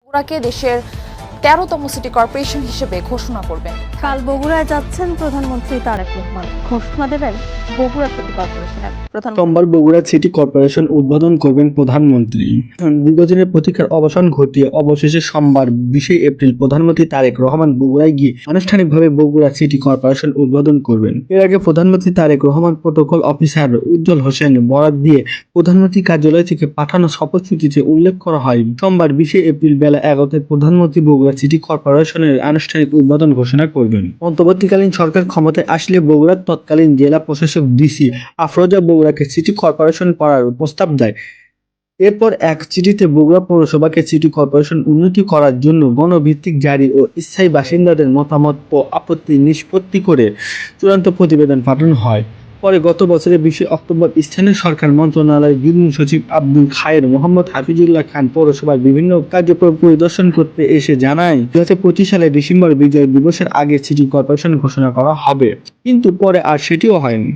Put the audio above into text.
বগুড়াকে দেশের 13তম city corporation হিসেবে ঘোষণা করবেন। কাল বগুড়ায় যাচ্ছেন প্রধানমন্ত্রী তারেক রহমান, ঘোষণা দেবেন বগুড়া সিটি কর্পোরেশনের প্রধানমন্ত্রী। সোমবার বগুড়া সিটি কর্পোরেশন উদ্বোধন করবেন প্রধানমন্ত্রী। দীর্ঘদিনের প্রতীক্ষার অবসান ঘটিয়ে অবশেষে সোমবার 20 এপ্রিল প্রধানমন্ত্রী তারেক রহমান বগুড়ায় গিয়ে আনুষ্ঠানিকভাবে বগুড়া সিটি কর্পোরেশন উদ্বোধন করবেন। এর আগে প্রধানমন্ত্রী তারেক রহমান প্রোটোকল অফিসার উজ্জ্বল হোসেন বরাত দিয়ে প্রধানমন্ত্রী কার্যালয় থেকে পাঠানো শপথসূচিতে উল্লেখ করা হয়, সোমবার 20 এপ্রিল বেলা 11টায় প্রধানমন্ত্রী বগুড়া সিটি কর্পোরেশনের আনুষ্ঠানিক উদ্বোধন ঘোষণা করবেন। অন্তর্বর্তীকালীন সরকার ক্ষমতায় আসলে বগুড়ার তৎকালীন জেলা প্রশাসক ডিসি আফরোজা বগুড়াকে সিটি কর্পোরেশন করার প্রস্তাব দেয়। এরপর এক চিঠিতে বগুড়া পৌরসভাকে সিটি কর্পোরেশন উন্নতি করার জন্য গণভিত্তিক জারি ও স্থায়ী বাসিন্দাদের মতামত ও আপত্তি নিষ্পত্তি করে চূড়ান্ত প্রতিবেদন পাঠানো হয়। পরে গত বছরের 20 অক্টোবর স্থানীয় সরকার মন্ত্রণালয়ের যুগ্ম সচিব আব্দুল খায়ের মোহাম্মদ হাফিজুল্লাহ খান পৌরসভার বিভিন্ন কার্যক্রম পরিদর্শন করতে এসে জানায় 2025 সালের ডিসেম্বর বিজয় দিবসের আগে সিটি কর্পোরেশন ঘোষণা করা হবে, কিন্তু পরে আর সেটিও হয়নি।